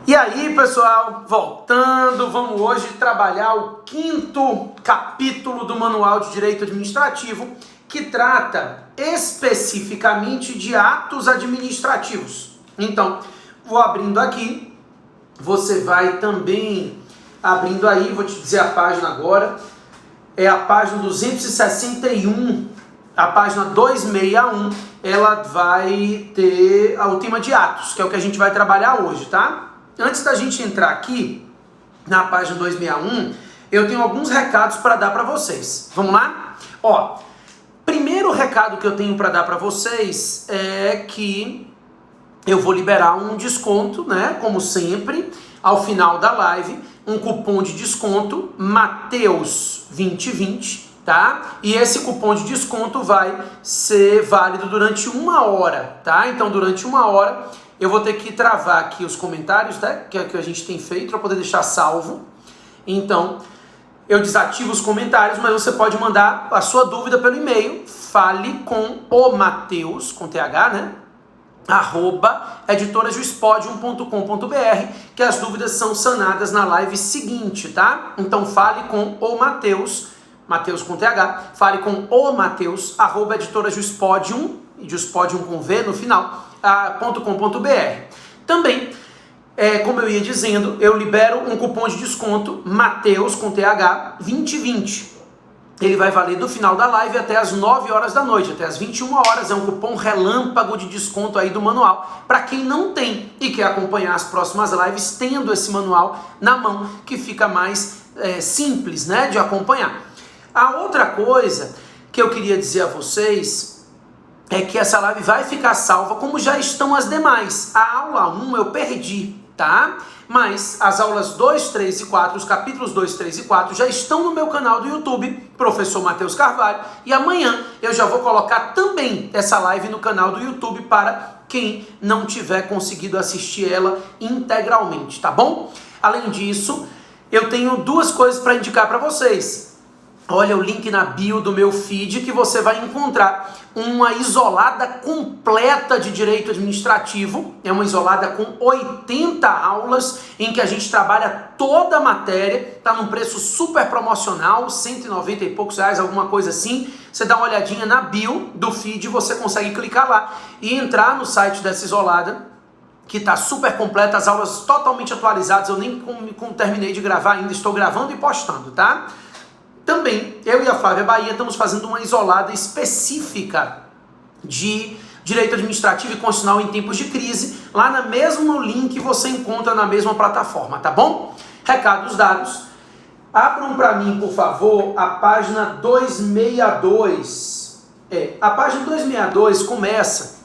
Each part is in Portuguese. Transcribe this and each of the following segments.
E aí, pessoal, voltando, vamos hoje trabalhar o 5º capítulo do Manual de Direito Administrativo, que trata especificamente de atos administrativos. Então, vou abrindo aqui, você vai também abrindo aí, vou te dizer a página agora, é a página 261, a página 261, ela vai ter o tema de atos, que é o que a gente vai trabalhar hoje, tá? Antes da gente entrar aqui na página 261, eu tenho alguns recados para dar para vocês. Vamos lá? Ó, primeiro recado que eu tenho para dar para vocês é que eu vou liberar um desconto, né? Como sempre, ao final da live, um cupom de desconto Mateus 2020, tá? E esse cupom de desconto vai ser válido durante 1 hora, tá? Então, durante 1 hora, eu vou ter que travar aqui os comentários, né? Que é o que a gente tem feito, para poder deixar salvo. Então, eu desativo os comentários, mas você pode mandar a sua dúvida pelo e-mail, fale com o Mateus, com TH, né? @editorajuizpodium.com.br, que as dúvidas são sanadas na live seguinte, tá? Então fale com o Mateus, Mateus com TH, fale com o Mateus, @editorajuizpodium, juizpodium com V no final, .com.br. Também, como eu ia dizendo, eu libero um cupom de desconto Mateus com TH 2020. Ele vai valer do final da live até as 9 horas da noite, até as 21 horas. É um cupom relâmpago de desconto aí do manual, para quem não tem e quer acompanhar as próximas lives tendo esse manual na mão, que fica mais simples, né, de acompanhar. A outra coisa que eu queria dizer a vocês é que essa live vai ficar salva, como já estão as demais. A aula 1 eu perdi, tá? Mas as aulas 2, 3 e 4, os capítulos 2, 3 e 4 já estão no meu canal do YouTube, Professor Matheus Carvalho, e amanhã eu já vou colocar também essa live no canal do YouTube para quem não tiver conseguido assistir ela integralmente, tá bom? Além disso, eu tenho 2 coisas para indicar para vocês. Olha o link na bio do meu feed que você vai encontrar uma isolada completa de direito administrativo. É uma isolada com 80 aulas em que a gente trabalha toda a matéria. Está num preço super promocional, 190 e poucos reais, alguma coisa assim. Você dá uma olhadinha na bio do feed, você consegue clicar lá e entrar no site dessa isolada, que está super completa, as aulas totalmente atualizadas. Eu nem terminei de gravar ainda, estou gravando e postando, tá? Também, eu e a Flávia Bahia estamos fazendo uma isolada específica de direito administrativo e constitucional em tempos de crise. Lá no mesmo link você encontra na mesma plataforma, tá bom? Recados dados. Abram para mim, por favor, a página 262. A página 262 começa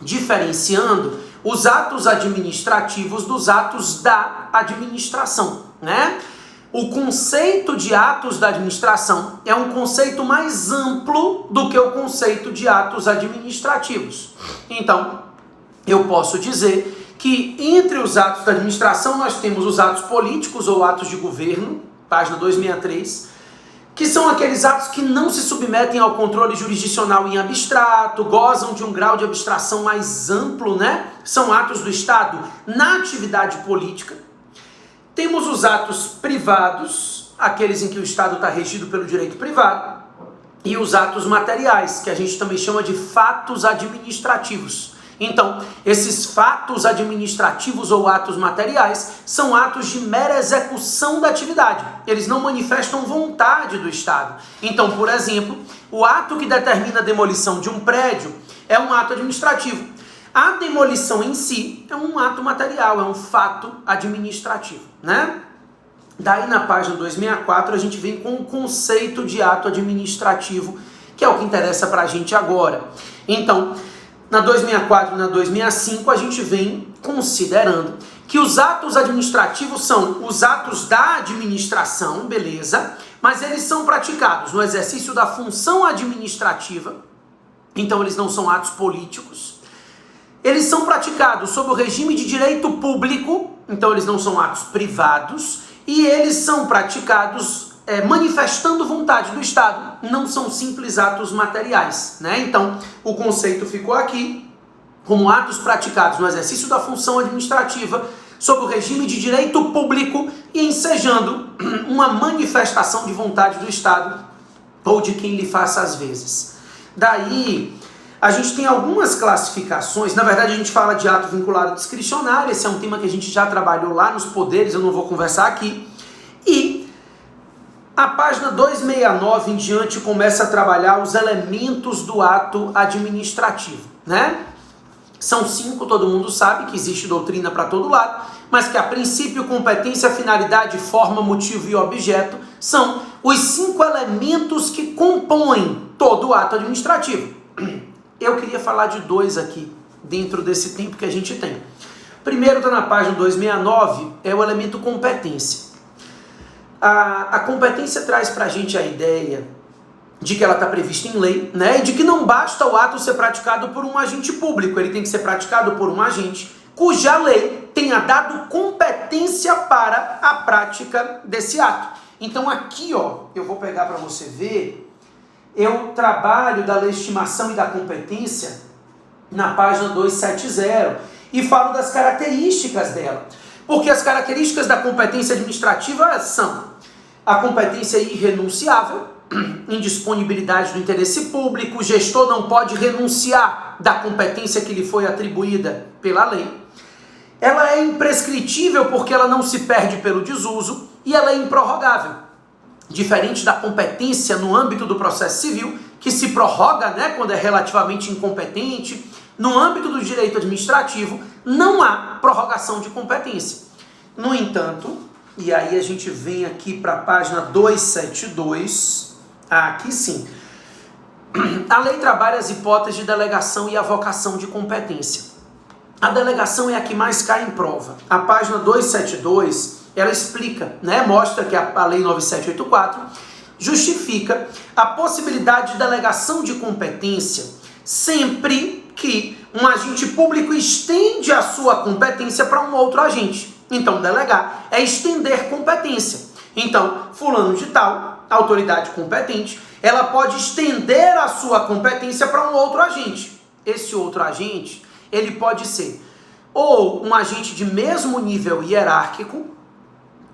diferenciando os atos administrativos dos atos da administração, né? O conceito de atos da administração é um conceito mais amplo do que o conceito de atos administrativos. Então, eu posso dizer que entre os atos da administração nós temos os atos políticos ou atos de governo, página 263, que são aqueles atos que não se submetem ao controle jurisdicional em abstrato, gozam de um grau de abstração mais amplo, né? São atos do Estado na atividade política. Temos os atos privados, aqueles em que o Estado está regido pelo direito privado, e os atos materiais, que a gente também chama de fatos administrativos. Então, esses fatos administrativos ou atos materiais são atos de mera execução da atividade. Eles não manifestam vontade do Estado. Então, por exemplo, o ato que determina a demolição de um prédio é um ato administrativo. A demolição em si é um ato material, é um fato administrativo, né? Daí na página 264 a gente vem com o conceito de ato administrativo, que é o que interessa pra gente agora. Então, na 264 e na 265 a gente vem considerando que os atos administrativos são os atos da administração, beleza? Mas eles são praticados no exercício da função administrativa, então eles não são atos políticos. Eles são praticados sob o regime de direito público, então eles não são atos privados, e eles são praticados manifestando vontade do Estado, não são simples atos materiais, né? Então, o conceito ficou aqui como atos praticados no exercício da função administrativa sob o regime de direito público e ensejando uma manifestação de vontade do Estado ou de quem lhe faça as vezes. Daí, a gente tem algumas classificações, na verdade a gente fala de ato vinculado discricionário, esse é um tema que a gente já trabalhou lá nos poderes, eu não vou conversar aqui, e a página 269 em diante começa a trabalhar os elementos do ato administrativo, né? São 5, todo mundo sabe que existe doutrina para todo lado, mas que a princípio, competência, finalidade, forma, motivo e objeto são os 5 elementos que compõem todo o ato administrativo. Eu queria falar de 2 aqui, dentro desse tempo que a gente tem. Primeiro está na página 269, é o elemento competência. A competência traz para a gente a ideia de que ela está prevista em lei, né? E de que não basta o ato ser praticado por um agente público, ele tem que ser praticado por um agente cuja lei tenha dado competência para a prática desse ato. Então aqui, ó, eu vou pegar para você ver, eu trabalho da legitimação e da competência na página 270 e falo das características dela. Porque as características da competência administrativa são a competência irrenunciável, indisponibilidade do interesse público, o gestor não pode renunciar da competência que lhe foi atribuída pela lei. Ela é imprescritível porque ela não se perde pelo desuso e ela é improrrogável. Diferente da competência no âmbito do processo civil, que se prorroga, né, quando é relativamente incompetente, no âmbito do direito administrativo não há prorrogação de competência. No entanto, e aí a gente vem aqui para a página 272, aqui sim, a lei trabalha as hipóteses de delegação e avocação de competência. A delegação é a que mais cai em prova. A página 272, ela explica, né, mostra que a lei 9784 justifica a possibilidade de delegação de competência sempre que um agente público estende a sua competência para um outro agente. Então, delegar é estender competência. Então, fulano de tal, autoridade competente, ela pode estender a sua competência para um outro agente. Esse outro agente, ele pode ser ou um agente de mesmo nível hierárquico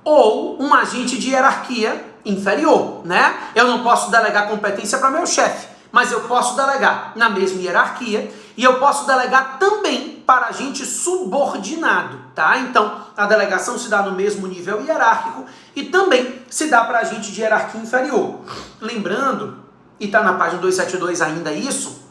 ou um agente de hierarquia inferior, né? Eu não posso delegar competência para meu chefe, mas eu posso delegar na mesma hierarquia e eu posso delegar também para agente subordinado, tá? Então, a delegação se dá no mesmo nível hierárquico e também se dá para agente de hierarquia inferior. Lembrando, e está na página 272 ainda isso,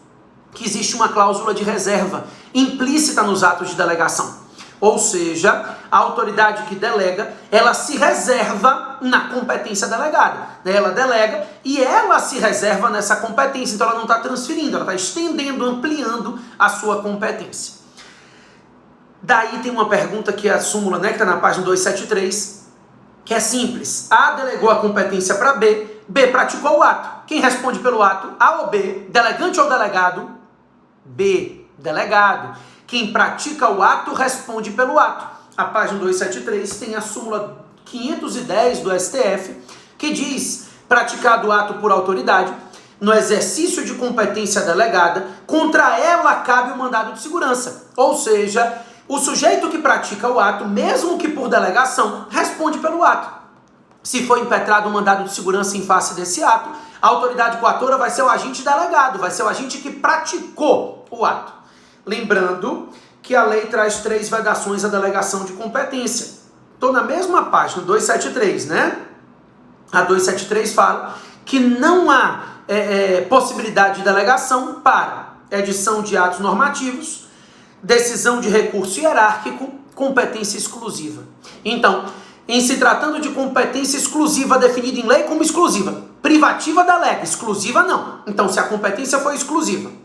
que existe uma cláusula de reserva implícita nos atos de delegação. Ou seja, a autoridade que delega, ela se reserva na competência delegada. Ela delega e ela se reserva nessa competência. Então ela não está transferindo, ela está estendendo, ampliando a sua competência. Daí tem uma pergunta que é a súmula, né, que está na página 273, que é simples. A delegou a competência para B, B praticou o ato. Quem responde pelo ato? A ou B? Delegante ou delegado? B, delegado. Quem pratica o ato responde pelo ato. A página 273 tem a súmula 510 do STF, que diz: praticado o ato por autoridade, no exercício de competência delegada, contra ela cabe o mandado de segurança. Ou seja, o sujeito que pratica o ato, mesmo que por delegação, responde pelo ato. Se for impetrado um mandado de segurança em face desse ato, a autoridade coatora vai ser o agente delegado, vai ser o agente que praticou o ato. Lembrando que a lei traz 3 vedações à delegação de competência. Estou na mesma página, 273, né? A 273 fala que não há possibilidade de delegação para edição de atos normativos, decisão de recurso hierárquico, competência exclusiva. Então, em se tratando de competência exclusiva definida em lei como exclusiva, privativa delega, exclusiva não. Então, se a competência for exclusiva,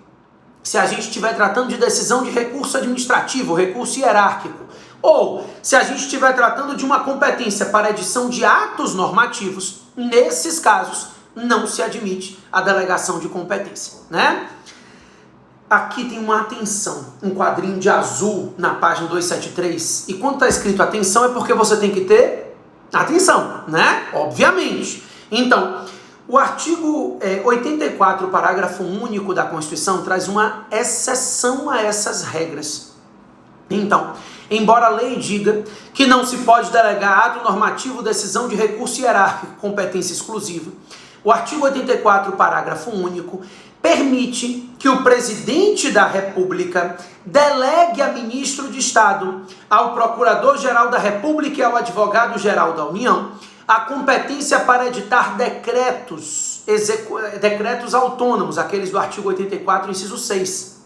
se a gente estiver tratando de decisão de recurso administrativo, recurso hierárquico, ou se a gente estiver tratando de uma competência para edição de atos normativos, nesses casos não se admite a delegação de competência, né? Aqui tem uma atenção, um quadrinho de azul na página 273, e quando está escrito atenção é porque você tem que ter atenção, né? Obviamente. Então, o artigo 84, parágrafo único da Constituição, traz uma exceção a essas regras. Então, embora a lei diga que não se pode delegar ato normativo, decisão de recurso hierárquico, competência exclusiva, o artigo 84, parágrafo único, permite que o presidente da República delegue a ministro de Estado, ao Procurador-Geral da República e ao Advogado-Geral da União a competência para editar decretos autônomos, aqueles do artigo 84, inciso 6.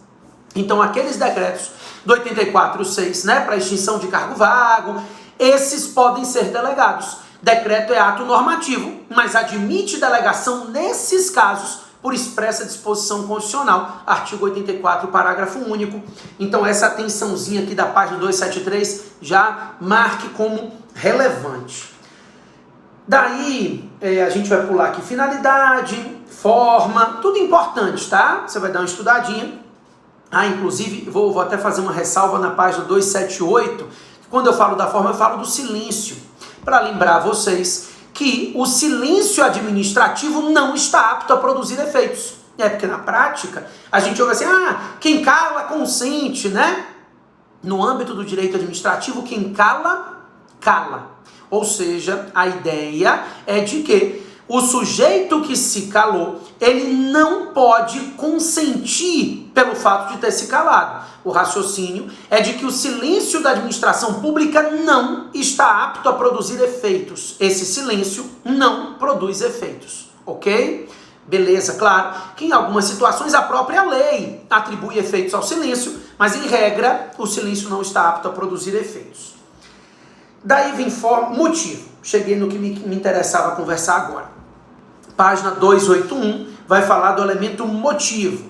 Então, aqueles decretos do 84.6, né, para extinção de cargo vago, esses podem ser delegados. Decreto é ato normativo, mas admite delegação nesses casos por expressa disposição constitucional, artigo 84, parágrafo único. Então, essa atençãozinha aqui da página 273 já marque como relevante. Daí, a gente vai pular aqui finalidade, forma, tudo importante, tá? Você vai dar uma estudadinha. Inclusive, vou até fazer uma ressalva na página 278, quando eu falo da forma, eu falo do silêncio, para lembrar vocês que o silêncio administrativo não está apto a produzir efeitos. Porque na prática, a gente ouve assim, quem cala consente, né? No âmbito do direito administrativo, quem cala, cala. Ou seja, a ideia é de que o sujeito que se calou, ele não pode consentir pelo fato de ter se calado. O raciocínio é de que o silêncio da administração pública não está apto a produzir efeitos. Esse silêncio não produz efeitos, ok? Beleza, claro que em algumas situações a própria lei atribui efeitos ao silêncio, mas em regra o silêncio não está apto a produzir efeitos. Daí vem motivo. Cheguei no que me interessava conversar agora. Página 281 vai falar do elemento motivo.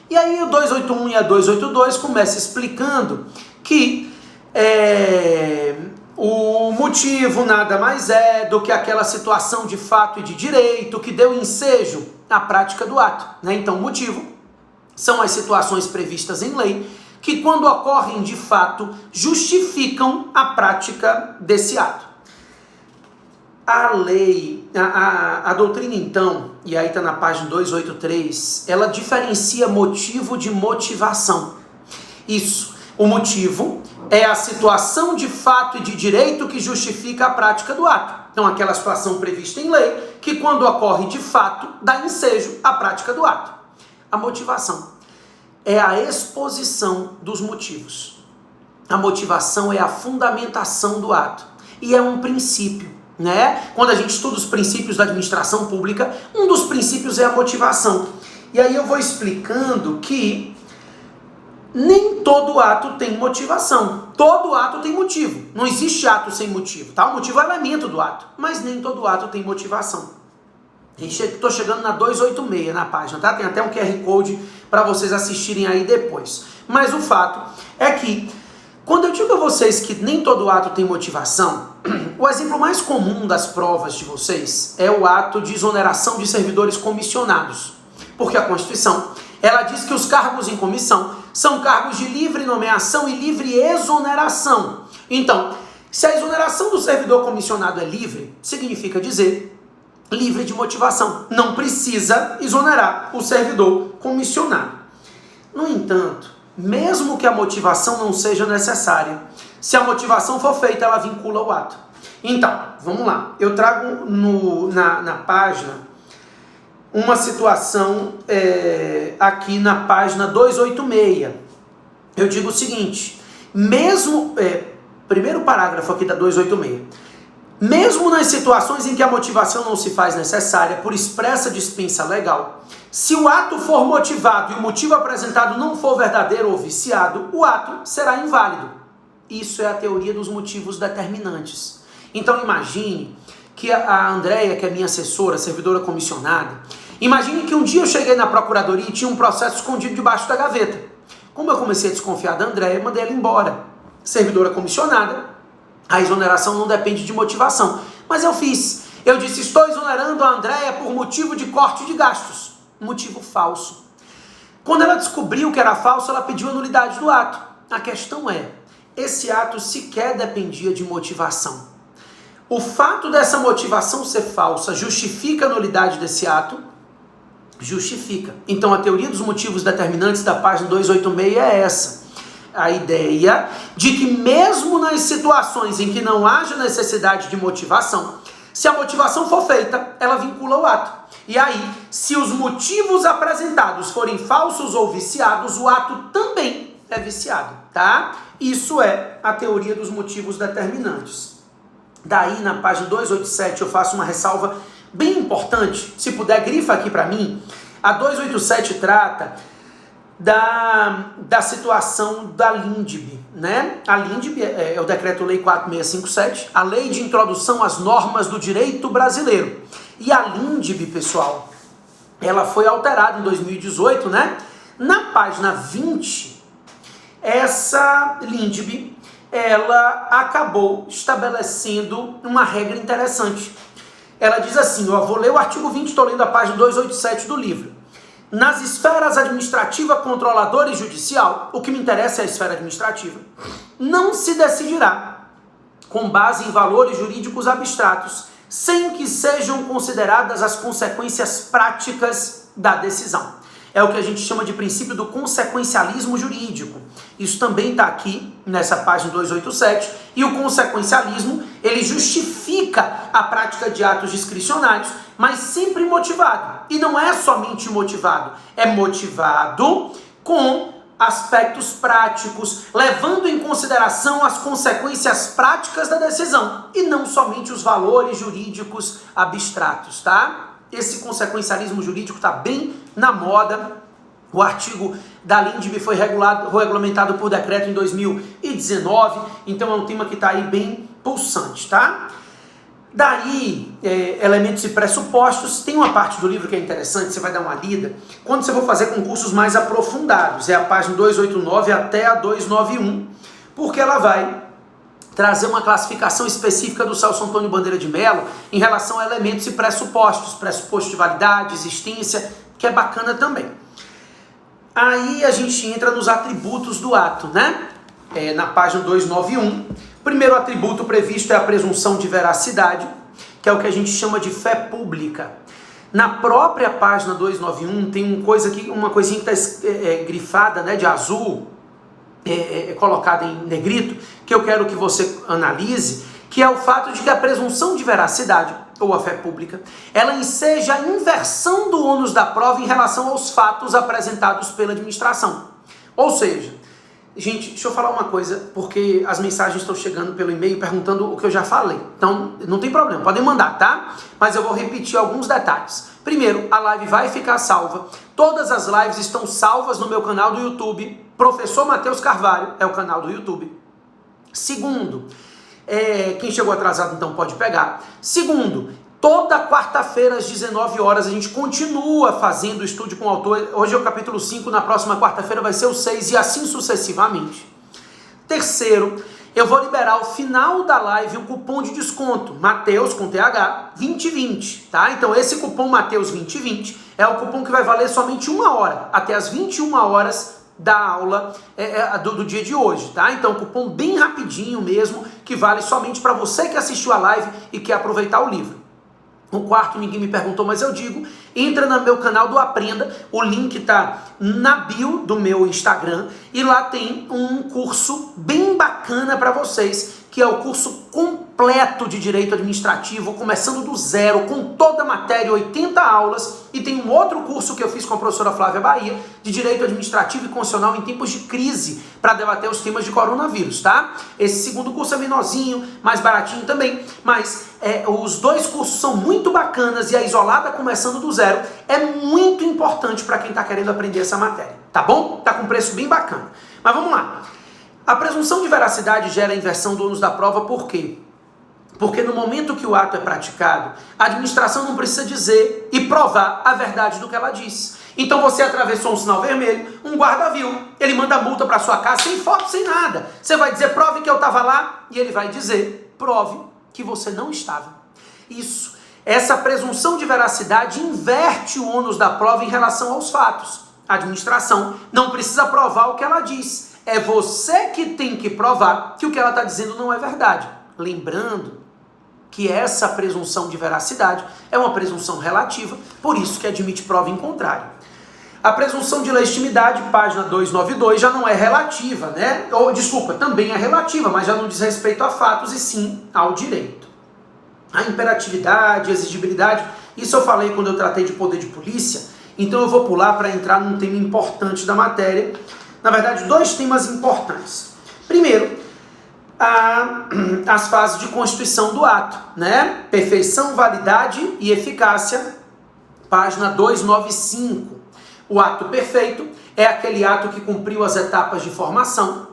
E aí o 281 e a 282 começa explicando que o motivo nada mais é do que aquela situação de fato e de direito que deu ensejo à prática do ato, né? Então, o motivo são as situações previstas em lei que, quando ocorrem de fato, justificam a prática desse ato. A lei, a doutrina então, e aí está na página 283, ela diferencia motivo de motivação. Isso, o motivo é a situação de fato e de direito que justifica a prática do ato. Então, aquela situação prevista em lei que, quando ocorre de fato, dá ensejo à prática do ato. A motivação é a exposição dos motivos. A motivação é a fundamentação do ato. E é um princípio, né? Quando a gente estuda os princípios da administração pública, um dos princípios é a motivação. E aí eu vou explicando que nem todo ato tem motivação. Todo ato tem motivo. Não existe ato sem motivo, tá? O motivo é o elemento do ato, mas nem todo ato tem motivação. Estou chegando na 286 na página, tá? Tem até um QR Code para vocês assistirem aí depois. Mas o fato é que, quando eu digo a vocês que nem todo ato tem motivação, o exemplo mais comum das provas de vocês é o ato de exoneração de servidores comissionados. Porque a Constituição, ela diz que os cargos em comissão são cargos de livre nomeação e livre exoneração. Então, se a exoneração do servidor comissionado é livre, significa dizer livre de motivação. Não precisa exonerar o servidor comissionado. No entanto, mesmo que a motivação não seja necessária, se a motivação for feita, ela vincula o ato. Então, vamos lá. Eu trago na página uma situação aqui na página 286. Eu digo o seguinte, primeiro parágrafo aqui da 286. Mesmo nas situações em que a motivação não se faz necessária por expressa dispensa legal, se o ato for motivado e o motivo apresentado não for verdadeiro ou viciado, o ato será inválido. Isso é a teoria dos motivos determinantes. Então imagine que a Andréia, que é minha assessora, servidora comissionada, imagine que um dia eu cheguei na procuradoria e tinha um processo escondido debaixo da gaveta. Como eu comecei a desconfiar da Andréia, eu mandei ela embora. Servidora comissionada, a exoneração não depende de motivação. Mas eu fiz. Eu disse, estou exonerando a Andréia por motivo de corte de gastos. Motivo falso. Quando ela descobriu que era falso, ela pediu a nulidade do ato. A questão é, esse ato sequer dependia de motivação. O fato dessa motivação ser falsa justifica a nulidade desse ato? Justifica. Então a teoria dos motivos determinantes da página 286 é essa. a ideia de que mesmo nas situações em que não haja necessidade de motivação, se a motivação for feita, ela vincula o ato. E aí, se os motivos apresentados forem falsos ou viciados, o ato também é viciado, tá? Isso é a teoria dos motivos determinantes. Daí, na página 287, eu faço uma ressalva bem importante. Se puder, grifa aqui para mim. A 287 trata da situação da LINDB, né? A LINDB é o Decreto-Lei 4657, a Lei de Introdução às Normas do Direito Brasileiro. E a LINDB, pessoal, ela foi alterada em 2018, né? Na página 20, essa LINDB, ela acabou estabelecendo uma regra interessante. Ela diz assim, eu vou ler o artigo 20, estou lendo a página 287 do livro. Nas esferas administrativa, controladora e judicial, o que me interessa é a esfera administrativa, não se decidirá com base em valores jurídicos abstratos, sem que sejam consideradas as consequências práticas da decisão. É o que a gente chama de princípio do consequencialismo jurídico. Isso também está aqui nessa página 287. E o consequencialismo, ele justifica a prática de atos discricionários, mas sempre motivado. E não é somente motivado, é motivado com aspectos práticos, levando em consideração as consequências práticas da decisão, e não somente os valores jurídicos abstratos, tá? Esse consequencialismo jurídico está bem na moda. O artigo da LINDB foi regulamentado por decreto em 2019, então é um tema que está aí bem pulsante, tá? Daí, elementos e pressupostos, tem uma parte do livro que é interessante, você vai dar uma lida, quando você for fazer concursos mais aprofundados, é a página 289 até a 291, porque ela vai trazer uma classificação específica do Celso Antônio Bandeira de Mello em relação a elementos e pressupostos, pressuposto de validade, existência, que é bacana também. Aí a gente entra nos atributos do ato, né? Na página 291, o primeiro atributo previsto é a presunção de veracidade, que é o que a gente chama de fé pública. Na própria página 291 tem uma coisinha que está grifada, né, de azul, colocada em negrito, que eu quero que você analise, que é o fato de que a presunção de veracidade, ou a fé pública, ela enseja a inversão do ônus da prova em relação aos fatos apresentados pela administração. Ou seja, gente, deixa eu falar uma coisa, porque as mensagens estão chegando pelo e-mail perguntando o que eu já falei. Então, não tem problema, podem mandar, tá? Mas eu vou repetir alguns detalhes. Primeiro, a live vai ficar salva. Todas as lives estão salvas no meu canal do YouTube. Professor Matheus Carvalho é o canal do YouTube. Segundo, quem chegou atrasado então pode pegar. Segundo, toda quarta-feira às 19 horas a gente continua fazendo o estudo com o autor. Hoje é o capítulo 5, na próxima quarta-feira vai ser o 6 e assim sucessivamente. Terceiro, eu vou liberar ao final da live um cupom de desconto, Mateus com TH 2020, tá? Então esse cupom Mateus 2020 é o cupom que vai valer somente 1 hora, até as 21 horas da aula do dia de hoje, tá? Então cupom bem rapidinho mesmo, que vale somente para você que assistiu a live e quer aproveitar o livro. O quarto, ninguém me perguntou, mas eu digo, entra no meu canal do Aprenda, o link tá na bio do meu Instagram, e lá tem um curso bem bacana para vocês, que é o curso completo de Direito Administrativo, começando do zero, com toda a matéria, 80 aulas, e tem um outro curso que eu fiz com a professora Flávia Bahia, de Direito Administrativo e Constitucional em tempos de crise, para debater os temas de coronavírus, tá? Esse segundo curso é menorzinho, mais baratinho também, mas os dois cursos são muito bacanas, e a isolada começando do zero é muito importante para quem está querendo aprender essa matéria, tá bom? Tá com preço bem bacana. Mas vamos lá. A presunção de veracidade gera a inversão do ônus da prova, por quê? Porque no momento que o ato é praticado, a administração não precisa dizer e provar a verdade do que ela diz. Então você atravessou um sinal vermelho, um guarda viu, ele manda multa para sua casa sem foto, sem nada. Você vai dizer, prove que eu estava lá, e ele vai dizer, prove que você não estava. Isso. Essa presunção de veracidade inverte o ônus da prova em relação aos fatos. A administração não precisa provar o que ela diz. É você que tem que provar que o que ela está dizendo não é verdade. Lembrando que essa presunção de veracidade é uma presunção relativa, por isso que admite prova em contrário. A presunção de legitimidade, página 292, já não é relativa, né? Também é relativa, mas já não diz respeito a fatos e sim ao direito. A imperatividade, a exigibilidade, isso eu falei quando eu tratei de poder de polícia, então eu vou pular para entrar num tema importante da matéria. Na verdade, 2 temas importantes. Primeiro, as fases de constituição do ato, né? Perfeição, validade e eficácia, página 295. O ato perfeito é aquele ato que cumpriu as etapas de formação.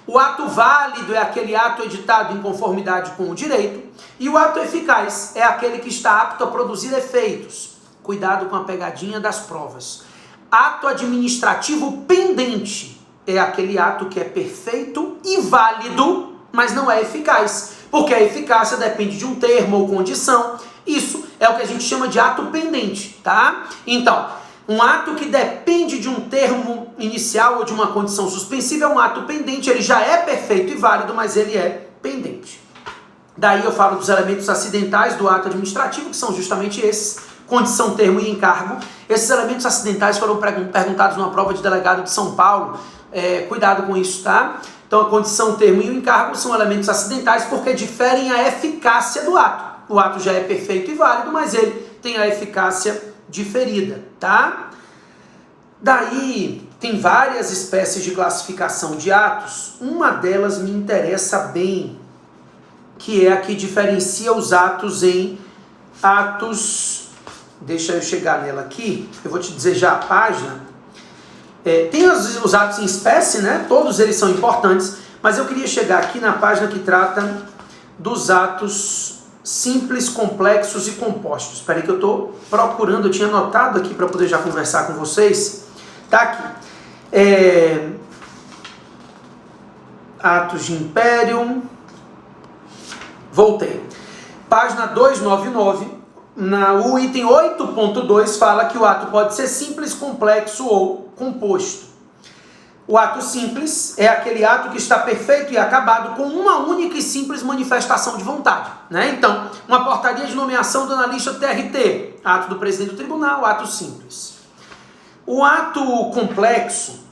O ato válido é aquele ato editado em conformidade com o direito. E o ato eficaz é aquele que está apto a produzir efeitos. Cuidado com a pegadinha das provas. Ato administrativo pendente é aquele ato que é perfeito e válido, mas não é eficaz. Porque a eficácia depende de um termo ou condição. Isso é o que a gente chama de ato pendente, tá? Então, um ato que depende de um termo inicial ou de uma condição suspensiva é um ato pendente. Ele já é perfeito e válido, mas ele é pendente. Daí eu falo dos elementos acidentais do ato administrativo, que são justamente esses: condição, termo e encargo. Esses elementos acidentais foram perguntados numa prova de delegado de São Paulo. Cuidado com isso, tá? Então a condição, termo e o encargo são elementos acidentais porque diferem a eficácia do ato. O ato já é perfeito e válido, mas ele tem a eficácia diferida, tá? Daí tem várias espécies de classificação de atos. Uma delas me interessa bem, que é a que diferencia os atos em atos... Deixa eu chegar nela aqui, eu vou te dizer já a página. Tem os atos em espécie, né? Todos eles são importantes, mas eu queria chegar aqui na página que trata dos atos simples, complexos e compostos. Espera aí que eu estou procurando, eu tinha anotado aqui para poder já conversar com vocês. Tá aqui. Atos de império. Voltei. Página 299. O item 8.2 fala que o ato pode ser simples, complexo ou composto. O ato simples é aquele ato que está perfeito e acabado com uma única e simples manifestação de vontade, né? Então, uma portaria de nomeação do analista TRT, ato do presidente do tribunal, ato simples. O ato complexo,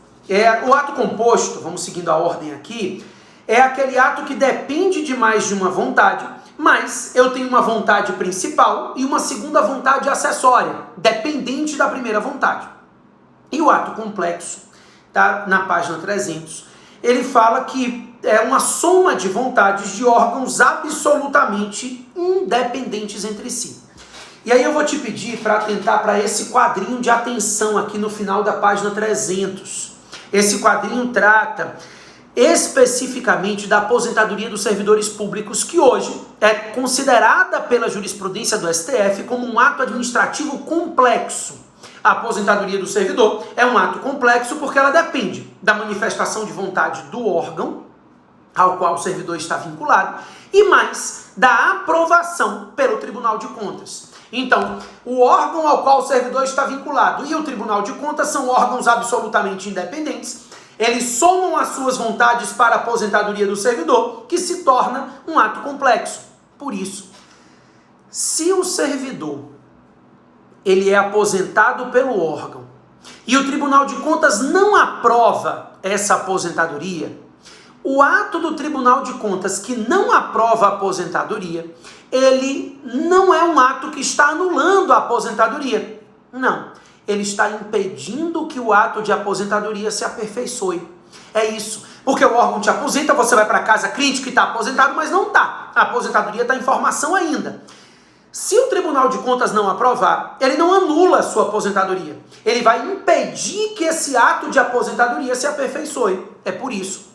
o ato composto, vamos seguindo a ordem aqui, é aquele ato que depende de mais de uma vontade, mas eu tenho uma vontade principal e uma segunda vontade acessória, dependente da primeira vontade. E o ato complexo, tá, na página 300, ele fala que é uma soma de vontades de órgãos absolutamente independentes entre si. E aí eu vou te pedir para atentar para esse quadrinho de atenção aqui no final da página 300. Esse quadrinho trata especificamente da aposentadoria dos servidores públicos, que hoje é considerada pela jurisprudência do STF como um ato administrativo complexo. A aposentadoria do servidor é um ato complexo porque ela depende da manifestação de vontade do órgão ao qual o servidor está vinculado e mais da aprovação pelo Tribunal de Contas. Então, o órgão ao qual o servidor está vinculado e o Tribunal de Contas são órgãos absolutamente independentes. Eles somam as suas vontades para a aposentadoria do servidor, que se torna um ato complexo. Por isso, se o servidor ele é aposentado pelo órgão e o Tribunal de Contas não aprova essa aposentadoria, o ato do Tribunal de Contas que não aprova a aposentadoria, ele não é um ato que está anulando a aposentadoria. Não. Ele está impedindo que o ato de aposentadoria se aperfeiçoe. É isso. Porque o órgão te aposenta, você vai para casa crente que está aposentado, mas não está. A aposentadoria está em formação ainda. Se o Tribunal de Contas não aprovar, ele não anula a sua aposentadoria. Ele vai impedir que esse ato de aposentadoria se aperfeiçoe. É por isso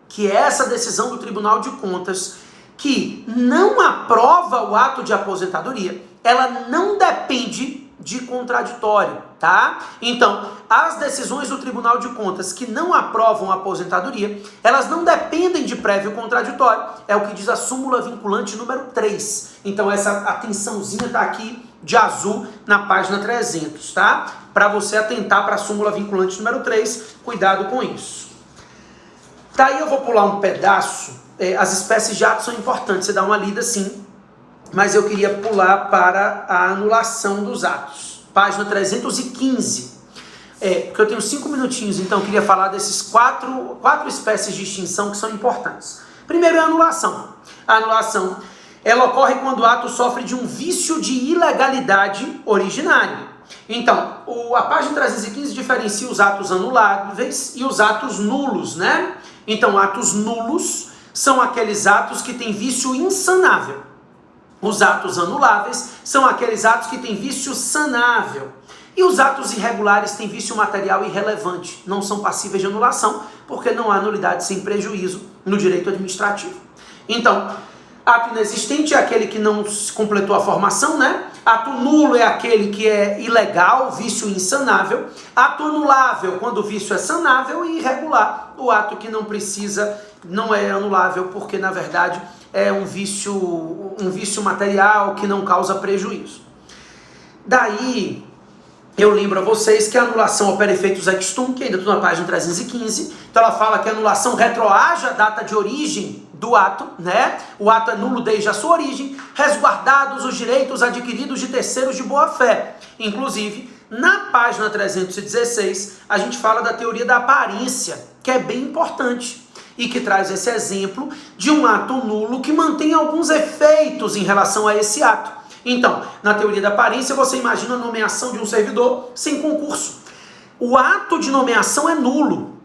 que essa decisão do Tribunal de Contas, que não aprova o ato de aposentadoria, ela não depende de contraditório, tá? Então, as decisões do Tribunal de Contas que não aprovam a aposentadoria, elas não dependem de prévio contraditório. É o que diz a súmula vinculante número 3. Então, essa atençãozinha tá aqui de azul na página 300, tá? Para você atentar para a súmula vinculante número 3, cuidado com isso. Daí eu vou pular um pedaço. As espécies de atos são importantes, você dá uma lida sim. Mas eu queria pular para a anulação dos atos. Página 315. Porque eu tenho 5 minutinhos, então eu queria falar desses quatro espécies de extinção que são importantes. Primeiro é a anulação. A anulação, ela ocorre quando o ato sofre de um vício de ilegalidade originário. Então, a página 315 diferencia os atos anuláveis e os atos nulos, né? Então, atos nulos são aqueles atos que têm vício insanável. Os atos anuláveis são aqueles atos que têm vício sanável. E os atos irregulares têm vício material irrelevante, não são passíveis de anulação, porque não há nulidade sem prejuízo no direito administrativo. Então, ato inexistente é aquele que não completou a formação, né? Ato nulo é aquele que é ilegal, vício insanável. Ato anulável, quando o vício é sanável, e irregular, o ato que não é anulável, porque na verdade é um vício material que não causa prejuízo. Daí, eu lembro a vocês que a anulação opera efeitos ex tunc, ainda estou na página 315, então ela fala que a anulação retroage a data de origem do ato, né? O ato é nulo desde a sua origem, resguardados os direitos adquiridos de terceiros de boa-fé. Inclusive, na página 316, a gente fala da teoria da aparência, que é bem importante, e que traz esse exemplo de um ato nulo que mantém alguns efeitos em relação a esse ato. Então, na teoria da aparência, você imagina a nomeação de um servidor sem concurso. O ato de nomeação é nulo,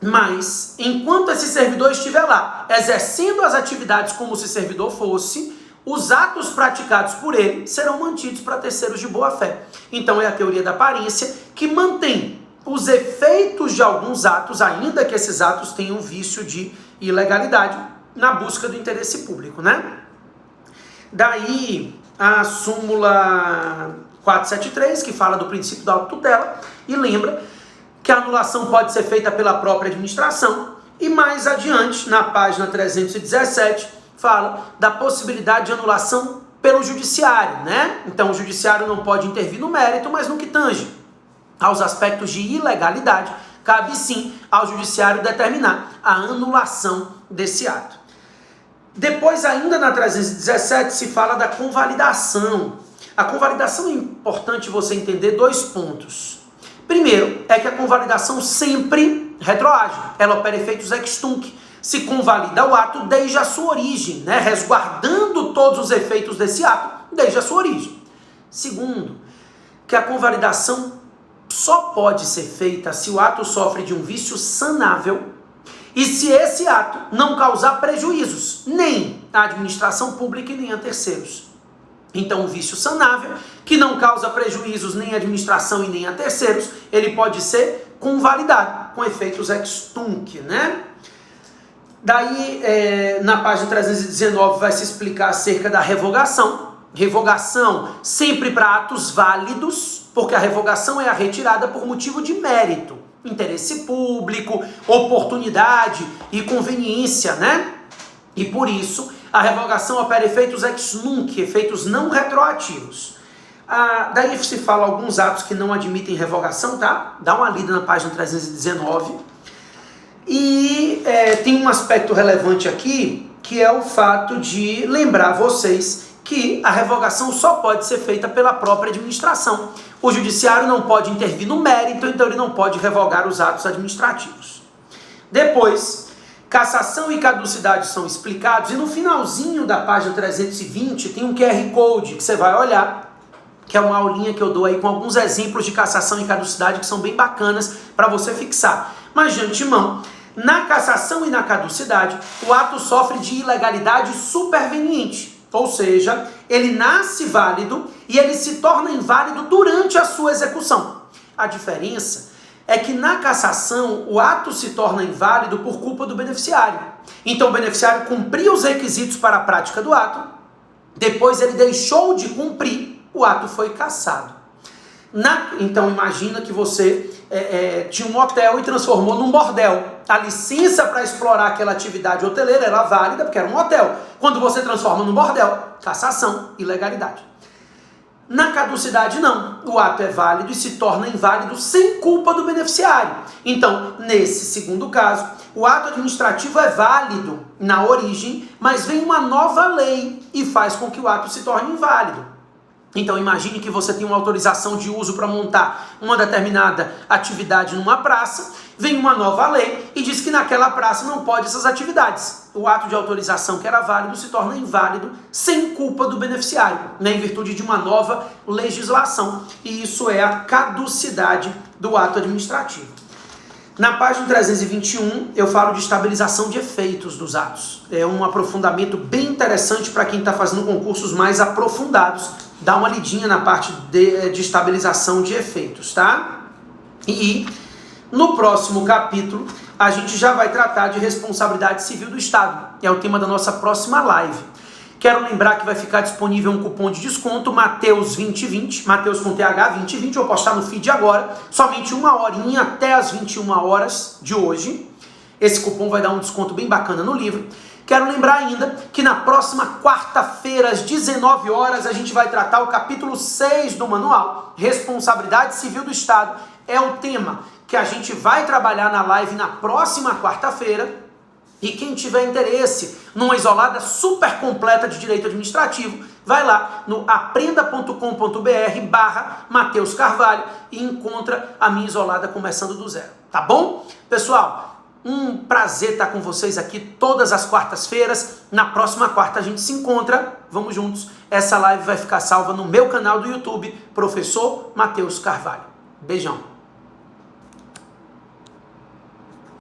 mas enquanto esse servidor estiver lá, exercendo as atividades como se servidor fosse, os atos praticados por ele serão mantidos para terceiros de boa-fé. Então, é a teoria da aparência que mantém os efeitos de alguns atos, ainda que esses atos tenham vício de ilegalidade, na busca do interesse público, né? Daí a súmula 473, que fala do princípio da autotutela, e lembra que a anulação pode ser feita pela própria administração, e mais adiante, na página 317, fala da possibilidade de anulação pelo judiciário, né? Então o judiciário não pode intervir no mérito, mas no que tange aos aspectos de ilegalidade, cabe sim ao judiciário determinar a anulação desse ato. Depois, ainda na 317, se fala da convalidação. A convalidação é importante você entender 2 pontos. Primeiro, é que a convalidação sempre retroage. Ela opera efeitos ex tunc. Se convalida o ato desde a sua origem, né? Resguardando todos os efeitos desse ato desde a sua origem. Segundo, que a convalidação só pode ser feita se o ato sofre de um vício sanável e se esse ato não causar prejuízos, nem à administração pública e nem a terceiros. Então, o vício sanável, que não causa prejuízos nem à administração e nem a terceiros, ele pode ser convalidado, com efeitos ex tunc, né? Daí, na página 319, vai se explicar acerca da revogação. Revogação sempre para atos válidos, porque a revogação é a retirada por motivo de mérito, interesse público, oportunidade e conveniência, né? E por isso, a revogação opera efeitos ex nunc, efeitos não retroativos. Daí se fala alguns atos que não admitem revogação, tá? Dá uma lida na página 319. E tem um aspecto relevante aqui, que é o fato de lembrar vocês que a revogação só pode ser feita pela própria administração. O judiciário não pode intervir no mérito, então ele não pode revogar os atos administrativos. Depois, cassação e caducidade são explicados, e no finalzinho da página 320 tem um QR Code que você vai olhar, que é uma aulinha que eu dou aí com alguns exemplos de cassação e caducidade que são bem bacanas para você fixar. Mas de antemão, na cassação e na caducidade, o ato sofre de ilegalidade superveniente. Ou seja, ele nasce válido e ele se torna inválido durante a sua execução. A diferença é que na cassação o ato se torna inválido por culpa do beneficiário. Então o beneficiário cumpriu os requisitos para a prática do ato, depois ele deixou de cumprir, o ato foi cassado. Então imagina que você tinha um hotel e transformou num bordel. A licença para explorar aquela atividade hoteleira era válida porque era um hotel. Quando você transforma num bordel, cassação, ilegalidade. Na caducidade não, o ato é válido e se torna inválido sem culpa do beneficiário. Então, nesse segundo caso, o ato administrativo é válido na origem, mas vem uma nova lei e faz com que o ato se torne inválido. Então imagine que você tem uma autorização de uso para montar uma determinada atividade numa praça, vem uma nova lei e diz que naquela praça não pode essas atividades. O ato de autorização que era válido se torna inválido sem culpa do beneficiário, né, em virtude de uma nova legislação. E isso é a caducidade do ato administrativo. Na página 321, eu falo de estabilização de efeitos dos atos. É um aprofundamento bem interessante para quem está fazendo concursos mais aprofundados. Dá uma lidinha na parte de estabilização de efeitos, tá? E no próximo capítulo, a gente já vai tratar de responsabilidade civil do Estado. É o tema da nossa próxima live. Quero lembrar que vai ficar disponível um cupom de desconto, Mateus 2020, Mateus com TH 2020, eu vou postar no feed agora, somente uma horinha até as 21 horas de hoje. Esse cupom vai dar um desconto bem bacana no livro. Quero lembrar ainda que na próxima quarta-feira, às 19 horas, a gente vai tratar o capítulo 6 do manual, Responsabilidade Civil do Estado. É o tema que a gente vai trabalhar na live na próxima quarta-feira. E quem tiver interesse numa isolada super completa de direito administrativo, vai lá no aprenda.com.br/Mateus Carvalho e encontra a minha isolada começando do zero, tá bom? Pessoal, um prazer estar com vocês aqui todas as quartas-feiras. Na próxima quarta a gente se encontra, vamos juntos. Essa live vai ficar salva no meu canal do YouTube, Professor Mateus Carvalho. Beijão.